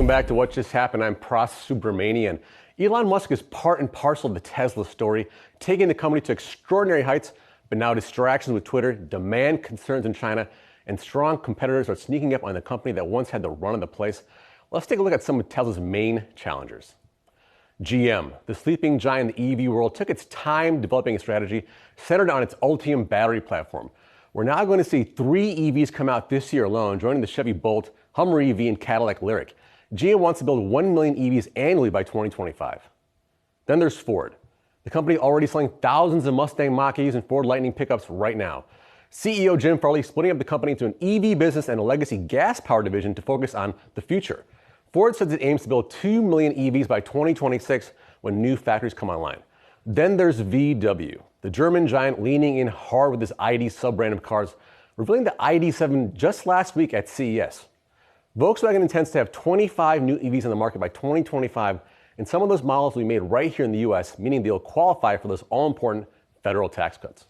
Welcome back to What Just Happened. I'm Pras Subramanian. Elon Musk is part and parcel of the Tesla story, taking the company to extraordinary heights, but now distractions with Twitter, demand concerns in China, and strong competitors are sneaking up on the company that once had the run of the place. Let's take a look at some of Tesla's main challengers. GM, the sleeping giant in the EV world, took its time developing a strategy centered on its Ultium battery platform. We're now going to see 3 EVs come out this year alone, joining the Chevy Bolt, Hummer EV, and Cadillac Lyriq. GM wants to build 1 million EVs annually by 2025. Then there's Ford. The company already selling thousands of Mustang Mach-E's and Ford Lightning pickups right now. CEO Jim Farley splitting up the company into an EV business and a legacy gas-powered division to focus on the future. Ford says it aims to build 2 million EVs by 2026 when new factories come online. Then there's VW, the German giant leaning in hard with his ID sub-brand of cars, revealing the ID.7 just last week at CES. Volkswagen intends to have 25 new EVs in the market by 2025, and some of those models will be made right here in the U.S., meaning they'll qualify for those all-important federal tax cuts.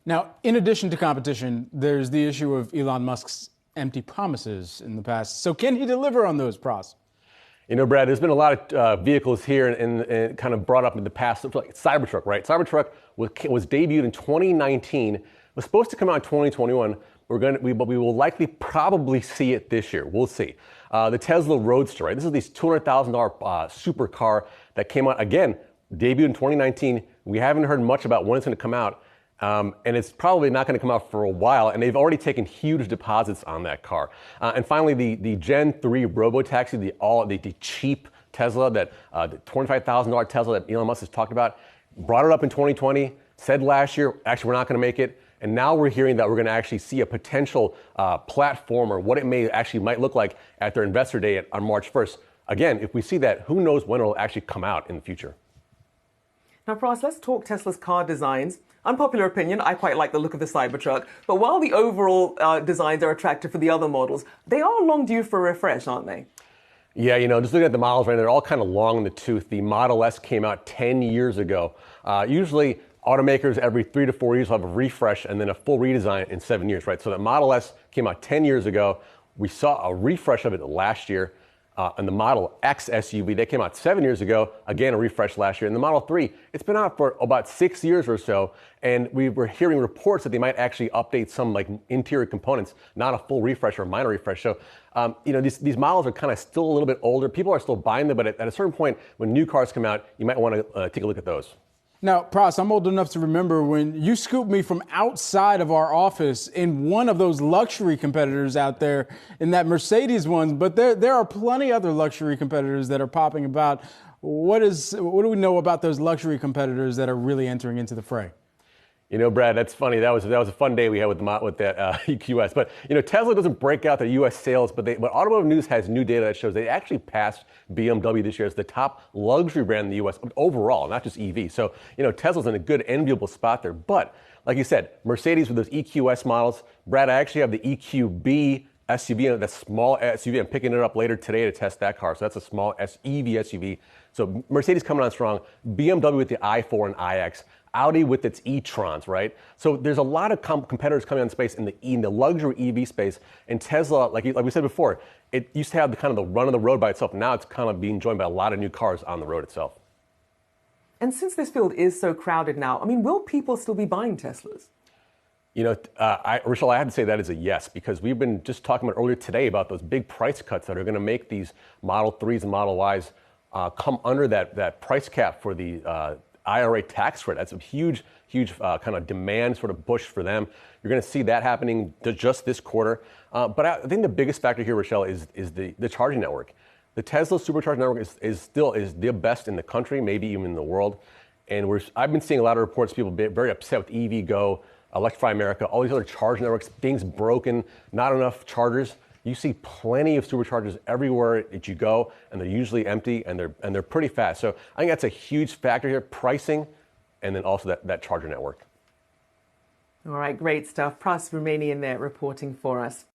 Now, in addition to competition, there's the issue of Elon Musk's empty promises in the past. So can he deliver on those, Pras? You know, Brad, there's been a lot of vehicles here and kind of brought up in the past, like Cybertruck, right? Cybertruck was debuted in 2019, was supposed to come out in 2021. But we will likely probably see it this year. We'll see. The Tesla Roadster, right? This is this $200,000 supercar that came out, again, debuted in 2019. We haven't heard much about when it's going to come out. And it's probably not going to come out for a while, and they've already taken huge deposits on that car. And finally, the Gen 3 Robotaxi, the cheap Tesla, the $25,000 Tesla that Elon Musk has talked about, brought it up in 2020, said last year, actually, we're not going to make it. And now we're hearing that we're going to actually see a potential platform or what it might look like at their investor day on March 1st. Again, if we see that, who knows when it'll actually come out in the future. Now, Pras, let's talk Tesla's car designs. Unpopular opinion, I quite like the look of the Cybertruck, but while the overall designs are attractive for the other models, they are long due for a refresh, aren't they? Yeah, you know, just looking at the models right now, they're all kind of long in the tooth. The Model S came out 10 years ago. Usually, automakers every 3 to 4 years will have a refresh and then a full redesign in 7 years, right? So the Model S came out 10 years ago. We saw a refresh of it last year. And the Model X SUV, that came out 7 years ago, again, a refresh last year. And the Model 3, it's been out for about 6 years or so, and we were hearing reports that they might actually update some like interior components, not a full refresh or a minor refresh. So, you know, these models are kind of still a little bit older. People are still buying them, but at a certain point, when new cars come out, you might want to take a look at those. Now, Pras, I'm old enough to remember when you scooped me from outside of our office in one of those luxury competitors out there, in that Mercedes one, but there are plenty other luxury competitors that are popping about. What do we know about those luxury competitors that are really entering into the fray? You know, Brad, that's funny. That was a fun day we had with that EQS. But you know, Tesla doesn't break out their U.S. sales, but Automotive News has new data that shows they actually passed BMW this year as the top luxury brand in the U.S. overall, not just EV. So you know, Tesla's in a good, enviable spot there. But like you said, Mercedes with those EQS models. Brad, I actually have the EQB SUV, that small SUV. I'm picking it up later today to test that car. So that's a small EV SUV. So Mercedes coming on strong. BMW with the i4 and iX. Audi with its e-trons, right? So there's a lot of competitors coming on space in the luxury EV space. And Tesla, like we said before, it used to have the kind of the run of the road by itself. Now it's kind of being joined by a lot of new cars on the road itself. And since this field is so crowded now, I mean, will people still be buying Teslas? You know, Rochelle, I have to say that is a yes, because we've been just talking about earlier today about those big price cuts that are going to make these Model 3s and Model Ys come under that price cap for the IRA tax credit. That's a huge kind of demand sort of push for them. You're going to see that happening just this quarter. But I think the biggest factor here, Rochelle, is the charging network. The Tesla supercharging network is still the best in the country, maybe even in the world. And I've been seeing a lot of reports, people very upset with EVgo, Electrify America, all these other charging networks, things broken, not enough chargers. You see plenty of superchargers everywhere that you go, and they're usually empty, and they're pretty fast. So I think that's a huge factor here, pricing, and then also that charger network. All right, great stuff. Pras Subramanian there reporting for us.